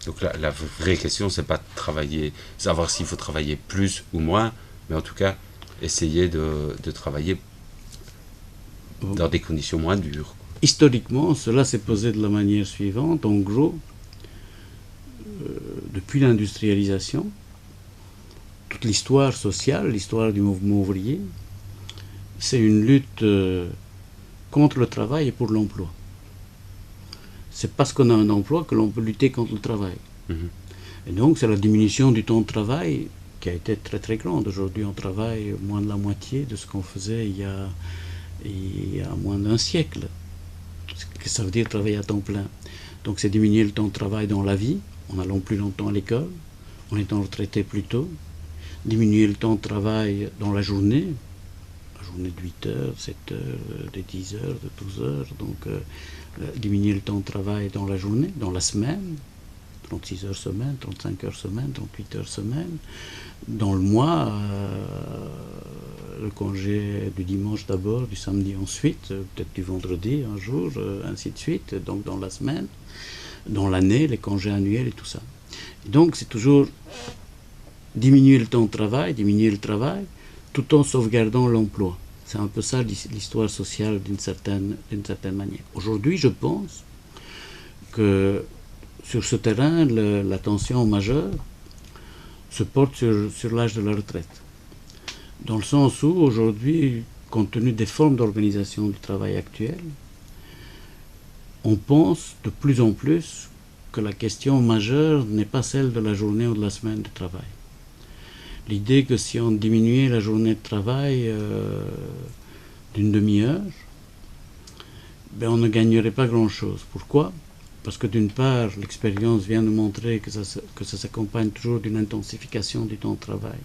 Donc la vraie question, c'est pas de travailler, savoir s'il faut travailler plus ou moins, mais en tout cas, essayer de travailler dans des conditions moins dures. Historiquement, cela s'est posé de la manière suivante. En gros, depuis l'industrialisation, toute l'histoire sociale, l'histoire du mouvement ouvrier, c'est une lutte contre le travail et pour l'emploi. C'est parce qu'on a un emploi que l'on peut lutter contre le travail. Et donc c'est la diminution du temps de travail qui a été très très grande. Aujourd'hui on travaille moins de la moitié de ce qu'on faisait il y a moins d'un siècle. Ce que ça veut dire travailler à temps plein. Donc c'est diminuer le temps de travail dans la vie, en allant plus longtemps à l'école, en étant retraité plus tôt, diminuer le temps de travail dans la journée de 8 heures, 7 heures, de 10 heures, de 12 heures, donc diminuer le temps de travail dans la journée, dans la semaine, 36 heures semaine, 35 heures semaine, 38 heures semaine, dans le mois, le congé du dimanche d'abord, du samedi ensuite, peut-être du vendredi un jour, ainsi de suite, donc dans la semaine, dans l'année, les congés annuels et tout ça. Et donc c'est toujours diminuer le temps de travail, diminuer le travail, tout en sauvegardant l'emploi. C'est un peu ça l'histoire sociale d'une certaine manière. Aujourd'hui, je pense que sur ce terrain, l'attention majeure se porte sur l'âge de la retraite. Dans le sens où, aujourd'hui, compte tenu des formes d'organisation du travail actuelles, on pense de plus en plus que la question majeure n'est pas celle de la journée ou de la semaine de travail. L'idée que si on diminuait la journée de travail d'une demi-heure, ben on ne gagnerait pas grand-chose. Pourquoi ? Parce que d'une part, l'expérience vient de montrer que ça s'accompagne toujours d'une intensification du temps de travail,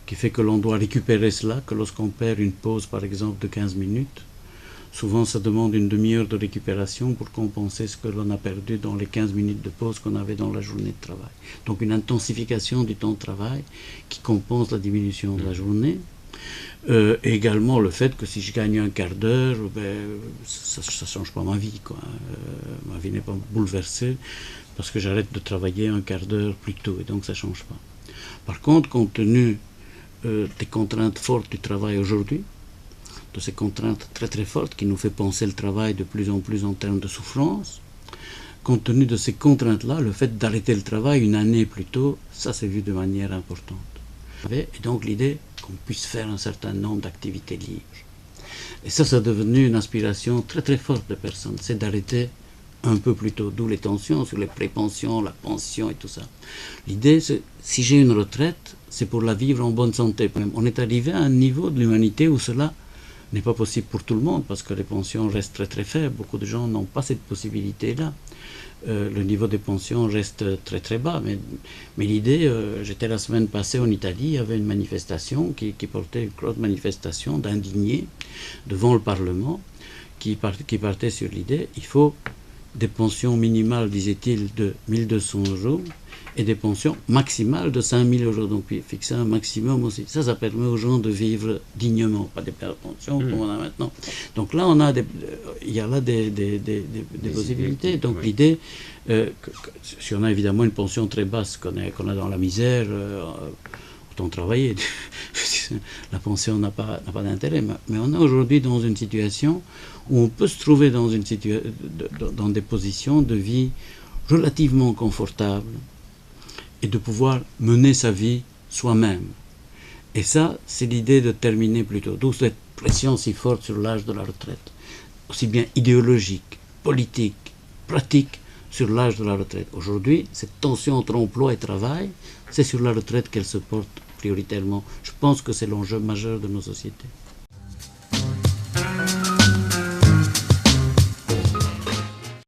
qui fait que l'on doit récupérer cela, que lorsqu'on perd une pause par exemple de 15 minutes, souvent ça demande une demi-heure de récupération pour compenser ce que l'on a perdu dans les 15 minutes de pause qu'on avait dans la journée de travail. Donc une intensification du temps de travail qui compense la diminution de la journée. Également le fait que si je gagne un quart d'heure, ben, ça ne change pas ma vie, quoi. Ma vie n'est pas bouleversée parce que j'arrête de travailler un quart d'heure plus tôt et donc ça ne change pas. Par contre, compte tenu des contraintes fortes du travail aujourd'hui, de ces contraintes très très fortes qui nous fait penser le travail de plus en plus en termes de souffrance, compte tenu de ces contraintes-là, le fait d'arrêter le travail une année plus tôt, ça s'est vu de manière importante. Et donc l'idée qu'on puisse faire un certain nombre d'activités libres. Et ça est devenu une aspiration très très forte de personnes, c'est d'arrêter un peu plus tôt, d'où les tensions sur les prépensions, la pension et tout ça. L'idée, c'est si j'ai une retraite, c'est pour la vivre en bonne santé. On est arrivé à un niveau de l'humanité où cela n'est pas possible pour tout le monde parce que les pensions restent très très faibles. Beaucoup de gens n'ont pas cette possibilité-là. Le niveau des pensions reste très très bas. Mais l'idée, j'étais la semaine passée en Italie, il y avait une manifestation qui portait une grosse manifestation d'indignés devant le Parlement qui partait sur l'idée, il faut des pensions minimales, disait-il, de 1200 € et des pensions maximales de 5000 €. Donc fixer un maximum aussi. Ça permet aux gens de vivre dignement, pas des pensions comme on a maintenant. Donc là, il y a là des possibilités. Donc l'idée, si on a évidemment une pension très basse, qu'on a dans la misère, autant travailler. La pension n'a pas d'intérêt. Mais on est aujourd'hui dans une situation où on peut se trouver dans des positions de vie relativement confortables et de pouvoir mener sa vie soi-même. Et ça, c'est l'idée de terminer plutôt. D'où cette pression si forte sur l'âge de la retraite, aussi bien idéologique, politique, pratique, sur l'âge de la retraite. Aujourd'hui, cette tension entre emploi et travail, c'est sur la retraite qu'elle se porte prioritairement. Je pense que c'est l'enjeu majeur de nos sociétés.